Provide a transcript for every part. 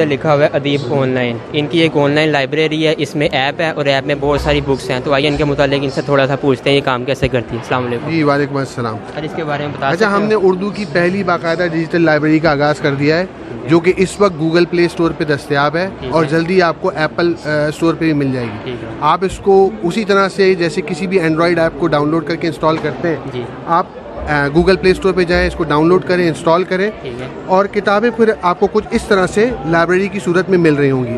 इधर लिखा हुआ है अदीब ऑनलाइन। इनकी एक ऑनलाइन लाइब्रेरी है, इसमें ऐप है और ऐप में बहुत सारी बुक्स हैं। तो आइए इनके मुतालिक इनसे थोड़ा सा पूछते हैं ये काम कैसे करती है। अस्सलाम वालेकुम। जी वालेकुम अस्सलाम। सर इसके बारे में बता। अच्छा, हमने उर्दू की पहली बाकायदा डिजिटल लाइब्रेरी का आगाज़ कर दिया है, जो कि इस वक्त गूगल प्ले स्टोर पे दस्तयाब है और जल्दी आपको एप्पल स्टोर पे भी मिल जाएगी। आप इसको उसी तरह से जैसे किसी भी एंड्रॉयड ऐप को डाउनलोड करके इंस्टॉल करते हैं, आप गूगल प्ले स्टोर पे जाएं, इसको डाउनलोड करें, इंस्टॉल करें और किताबें फिर आपको कुछ इस तरह से लाइब्रेरी की सूरत में मिल रही होंगी।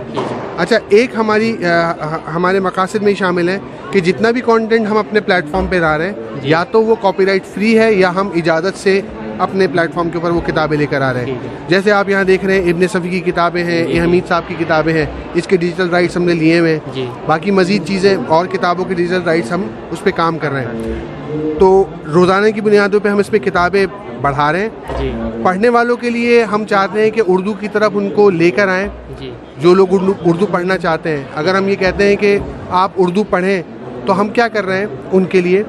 अच्छा, एक हमारे मकासद में ही शामिल है कि जितना भी कंटेंट हम अपने प्लेटफॉर्म पे ला रहे हैं, या तो वो कॉपीराइट फ्री है या हम इजाज़त से अपने प्लेटफॉर्म के ऊपर वो किताबें लेकर आ रहे हैं। जैसे आप यहाँ देख रहे हैं इब्न सफ़ी की किताबें हैं, ए हमीद साहब की किताबें हैं, इसके डिजिटल राइट्स हमने लिए हुए हैं। बाकी मज़ीद चीज़ें और किताबों के डिजिटल राइट्स हम उस पर काम कर रहे हैं। तो रोज़ाना की बुनियादों पे हम इसमें किताबें बढ़ा रहे हैं। पढ़ने वालों के लिए हम चाहते हैं कि उर्दू की तरफ उनको लेकर आएँ, जो लोग उर्दू पढ़ना चाहते हैं। अगर हम ये कहते हैं कि आप उर्दू पढ़ें, तो हम क्या कर रहे हैं उनके लिए,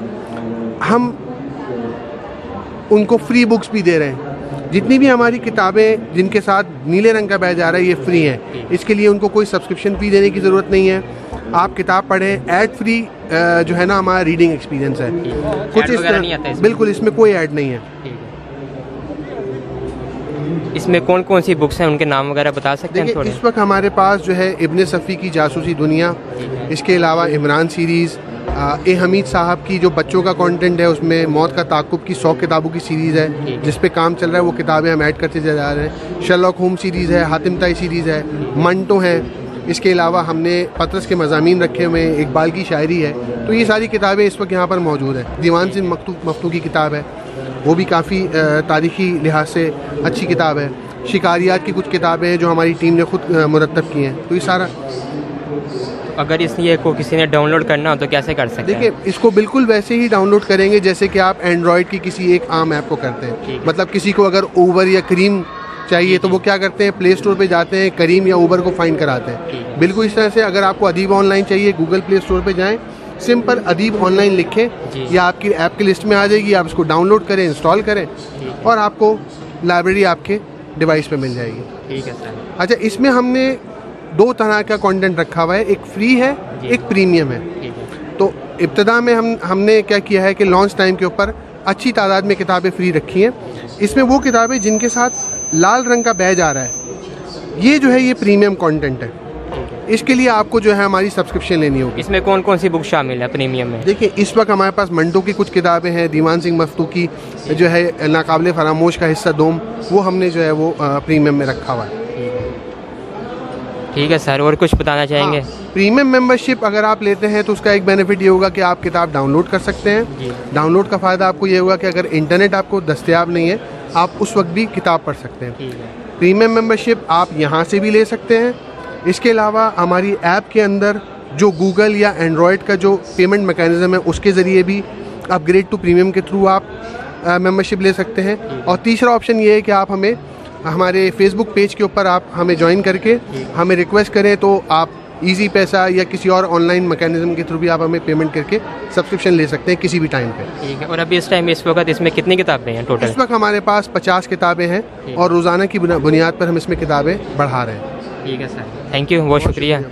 हम उनको फ्री बुक्स भी दे रहे हैं। जितनी भी हमारी किताबें जिनके साथ नीले रंग का बैज आ रहा है, ये फ्री हैं। इसके लिए उनको कोई सब्सक्रिप्शन फी देने की ज़रूरत नहीं है। आप किताब पढ़ें, ऐड फ्री जो है ना हमारा रीडिंग एक्सपीरियंस है। कुछ इस तरह, बिल्कुल इसमें कोई ऐड नहीं है। इसमें कौन कौन सी बुक्स हैं, उनके नाम वगैरह बता सकते हैं थोड़े? इस वक्त हमारे पास जो है इब्न सफ़ी की जासूसी दुनिया, इसके अलावा इमरान सीरीज़, ए हमीद साहब की जो बच्चों का कंटेंट है, उसमें मौत का ताक़ुब की 100 किताबों की सीरीज़ है जिस पे काम चल रहा है। वो किताबें हम ऐड करते जा रहे हैं। शर्लॉक होम्स सीरीज़ है, हातिम ताई सीरीज़ है, मंटो है। इसके अलावा हमने पतरस के मज़ामीन रखे हुए हैं, इकबाल की शायरी है। तो ये सारी किताबें इस वक्त यहाँ पर मौजूद है। दीवान सिंह मफ्तू की किताब है, वो भी काफ़ी तारीख़ी लिहाज से अच्छी किताब है। शिकारियात की कुछ किताबें हैं जो हमारी टीम ने खुद मुरतब की हैं। तो ये सारा, अगर इसलिए को किसी ने डाउनलोड करना हो तो कैसे कर सकते हैं? देखिए, इसको बिल्कुल वैसे ही डाउनलोड करेंगे जैसे कि आप एंड्रॉयड की किसी एक आम ऐप को करते हैं। मतलब किसी को अगर ऊबर या करीम चाहिए तो वो क्या करते हैं, प्ले स्टोर पे जाते हैं, करीम या ऊबर को फाइंड कराते हैं। बिल्कुल इस तरह से अगर आपको अदीब ऑनलाइन चाहिए, गूगल प्ले स्टोर पे जाएं, सिंपल अदीब ऑनलाइन लिखें, या आपकी ऐप की लिस्ट में आ जाएगी। आप इसको डाउनलोड करें, इंस्टॉल करें और आपको लाइब्रेरी आपके डिवाइस पे मिल जाएगी। ठीक है सर। अच्छा, इसमें हमने 2 तरह का कंटेंट रखा हुआ है, एक फ्री है, एक प्रीमियम है। तो इब्तिदा में हमने क्या किया है कि लॉन्च टाइम के ऊपर अच्छी तादाद में किताबें फ्री रखी हैं। इसमें वो किताबें जिनके साथ लाल रंग का बैज आ रहा है, ये जो है ये प्रीमियम कंटेंट है। इसके लिए आपको जो है हमारी सब्सक्रिप्शन लेनी होगी। इसमें कौन कौन सी बुक शामिल है प्रीमियम में? देखिए, इस वक्त हमारे पास मंटो की कुछ किताबें हैं, दीवान सिंह मफ्तू की जो है नाकाबिले फरामोश का हिस्सा दोम, वो हमने जो है वो प्रीमियम में रखा हुआ है। ठीक है सर, और कुछ बताना चाहेंगे? प्रीमियम मेंबरशिप अगर आप लेते हैं तो उसका एक बेनिफिट ये होगा कि आप किताब डाउनलोड कर सकते हैं। डाउनलोड का फ़ायदा आपको ये होगा कि अगर इंटरनेट आपको दस्तयाब नहीं है, आप उस वक्त भी किताब पढ़ सकते हैं। प्रीमियम मेंबरशिप आप यहाँ से भी ले सकते हैं। इसके अलावा हमारी ऐप के अंदर जो गूगल या एंड्रॉयड का जो पेमेंट मैकेनिज़्म है, उसके ज़रिए भी अपग्रेड टू प्रीमियम के थ्रू आप मेंबरशिप ले सकते हैं। और तीसरा ऑप्शन ये है कि आप हमें हमारे फेसबुक पेज के ऊपर आप हमें ज्वाइन करके हमें रिक्वेस्ट करें, तो आप इजी पैसा या किसी और ऑनलाइन मैकेनिज्म के थ्रू भी आप हमें पेमेंट करके सब्सक्रिप्शन ले सकते हैं किसी भी टाइम पे। ठीक है। और अभी इस टाइम इस वक्त इसमें कितनी किताबें हैं टोटल? इस वक्त हमारे पास 50 किताबें हैं और रोज़ाना की बुनियाद पर हम इसमें किताबें बढ़ा रहे हैं। ठीक है सर, थैंक यू, बहुत शुक्रिया।